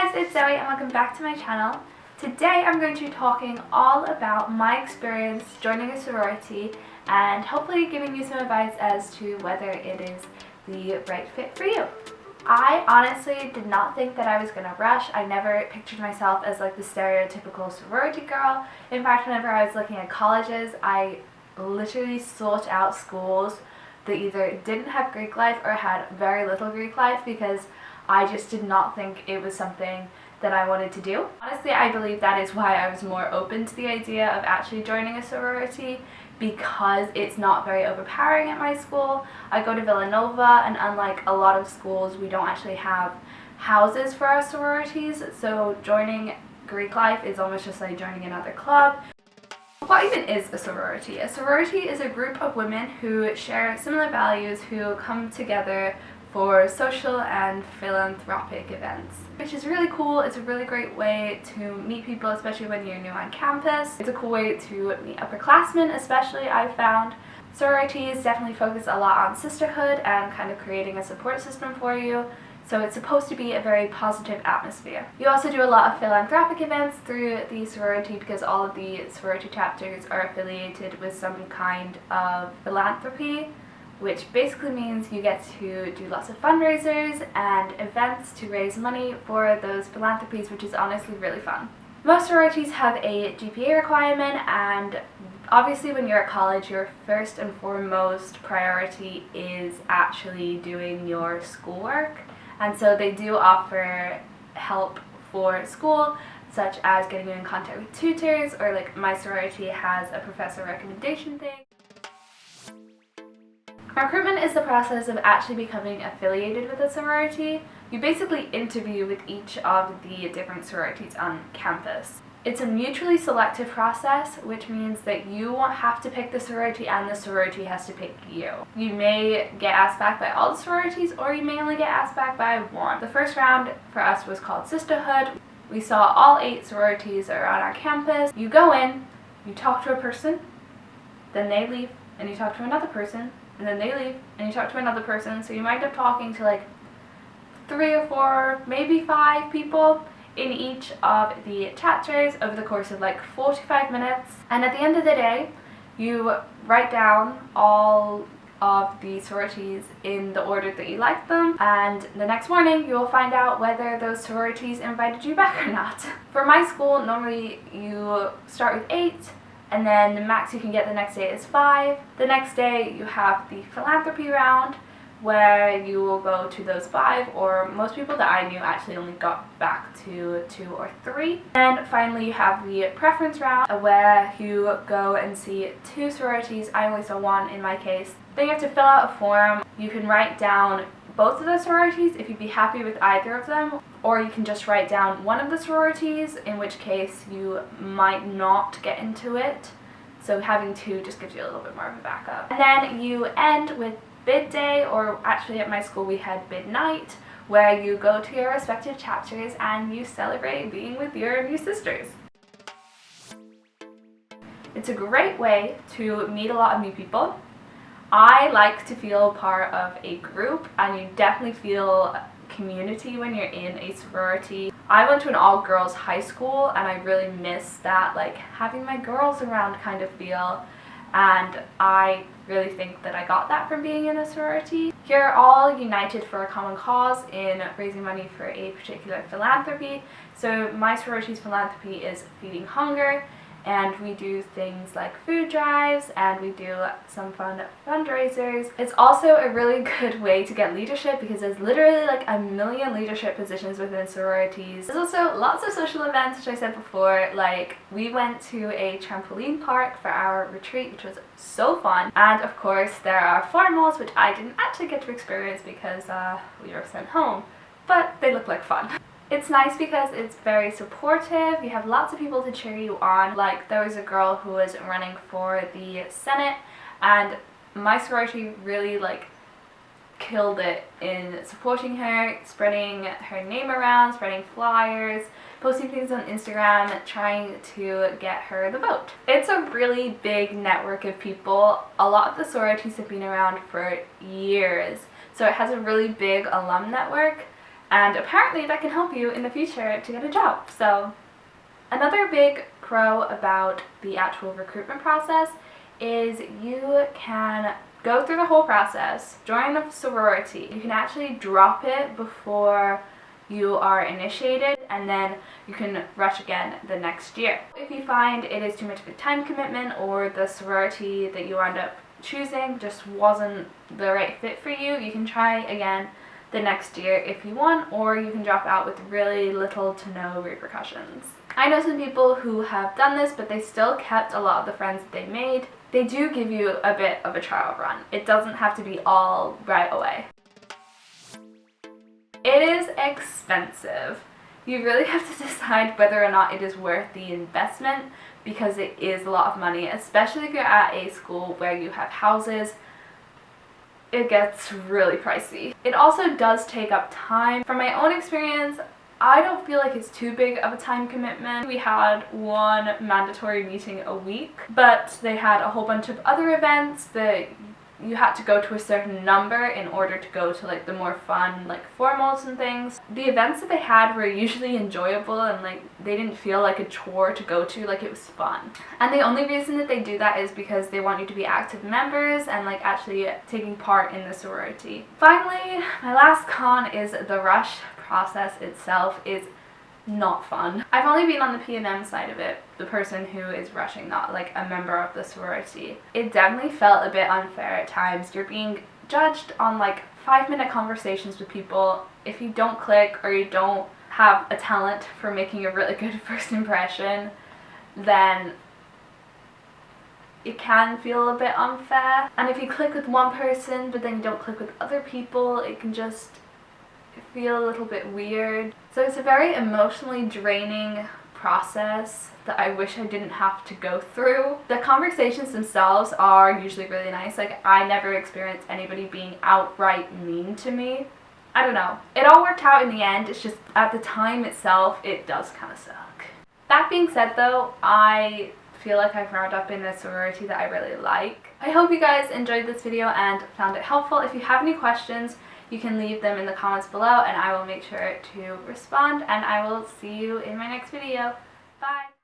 guys, it's Zoe and welcome back to my channel. Today I'm going to be talking all about my experience joining a sorority and hopefully giving you some advice as to whether it is the right fit for you. I honestly did not think that I was going to rush. I never pictured myself as like the stereotypical sorority girl. In fact, whenever I was looking at colleges, I literally sought out schools that either didn't have Greek life or had very little Greek life because I just did not think it was something that I wanted to do. Honestly, I believe that is why I was more open to the idea of actually joining a sorority, because it's not very overpowering at my school. I go to Villanova, and unlike a lot of schools, we don't actually have houses for our sororities, so joining Greek life is almost just like joining another club. What even is a sorority? A sorority is a group of women who share similar values, who come together for social and philanthropic events, which is really cool. It's a really great way to meet people, especially when you're new on campus. It's a cool way to meet upperclassmen, especially. I've found sororities definitely focus a lot on sisterhood and kind of creating a support system for you. So it's supposed to be a very positive atmosphere. You also do a lot of philanthropic events through the sorority because all of the sorority chapters are affiliated with some kind of philanthropy, which basically means you get to do lots of fundraisers and events to raise money for those philanthropies, which is honestly really fun. Most sororities have a GPA requirement, and obviously when you're at college, your first and foremost priority is actually doing your schoolwork. And so they do offer help for school, such as getting you in contact with tutors, or like my sorority has a professor recommendation thing. Recruitment is the process of actually becoming affiliated with a sorority. You basically interview with each of the different sororities on campus. It's a mutually selective process, which means that you won't have to pick the sorority and the sorority has to pick you. You may get asked back by all the sororities, or you may only get asked back by one. The first round for us was called Sisterhood. We saw all 8 sororities around our campus. You go in, you talk to a person, then they leave, and you talk to another person, and then they leave, and you talk to another person, so you might end up talking to like 3 or 4, maybe 5 people in each of the chapters over the course of like 45 minutes. And at the end of the day, you write down all of the sororities in the order that you like them, and the next morning you will find out whether those sororities invited you back or not. For my school, normally you start with 8, and then the max you can get the next day is 5. The next day you have the philanthropy round, where you will go to those 5, or most people that I knew actually only got back to 2 or 3. And finally you have the preference round, where you go and see 2 sororities. I only saw 1 in my case. Then you have to fill out a form. You can write down both of the sororities if you'd be happy with either of them, or you can just write down one of the sororities, in which case you might not get into it. So having 2 just gives you a little bit more of a backup. And then you end with bid day, or actually at my school we had bid night, where you go to your respective chapters and you celebrate being with your new sisters. It's a great way to meet a lot of new people. I like to feel part of a group, and you definitely feel community when you're in a sorority. I went to an all-girls high school, and I really miss that, like having my girls around kind of feel, and I really think that I got that from being in a sorority. You're all united for a common cause in raising money for a particular philanthropy. So my sorority's philanthropy is feeding hunger, and we do things like food drives, and we do some fun fundraisers. It's also a really good way to get leadership, because there's literally like a million leadership positions within sororities. There's also lots of social events, which I said before. Like, we went to a trampoline park for our retreat, which was so fun. And of course there are formals, which I didn't actually get to experience because we were sent home, but they look like fun. It's nice because it's very supportive. You have lots of people to cheer you on. Like, there was a girl who was running for the Senate, and my sorority really like killed it in supporting her, spreading her name around, spreading flyers, posting things on Instagram, trying to get her the vote. It's a really big network of people. A lot of the sororities have been around for years, so it has a really big alum network. and apparently that can help you in the future to get a job. So another big pro about the actual recruitment process is you can go through the whole process, join a sorority. You can actually drop it before you are initiated, and then you can rush again the next year. If you find it is too much of a time commitment, or the sorority that you end up choosing just wasn't the right fit for you, you can try again the next year if you want, or you can drop out with really little to no repercussions. I know some people who have done this, but they still kept a lot of the friends that they made. They do give you a bit of a trial run. It doesn't have to be all right away. It is expensive. You really have to decide whether or not it is worth the investment, because it is a lot of money, especially if you're at a school where you have houses. It gets really pricey. It also does take up time. From my own experience, I don't feel like it's too big of a time commitment. We had one mandatory meeting a week, but they had a whole bunch of other events that you had to go to a certain number in order to go to like the more fun like formals and things. The events that they had were usually enjoyable, and like they didn't feel like a chore to go to, like it was fun. And the only reason that they do that is because they want you to be active members and like actually taking part in the sorority. Finally, my last con is the rush process itself is not fun. I've only been on the P&M side of it, the person who is rushing, not like a member of the sorority. It definitely felt a bit unfair at times. You're being judged on like 5-minute conversations with people. If you don't click or you don't have a talent for making a really good first impression, then it can feel a bit unfair. And if you click with one person but then you don't click with other people, it can just feel a little bit weird. So it's a very emotionally draining process that I wish I didn't have to go through. The conversations themselves are usually really nice. Like, I never experienced anybody being outright mean to me. I don't know. It all worked out in the end. It's just at the time itself, it does kind of suck. That being said though, I feel like I've rounded up in a sorority that I really like. I hope you guys enjoyed this video and found it helpful. If you have any questions, you can leave them in the comments below and I will make sure to respond, and I will see you in my next video. Bye!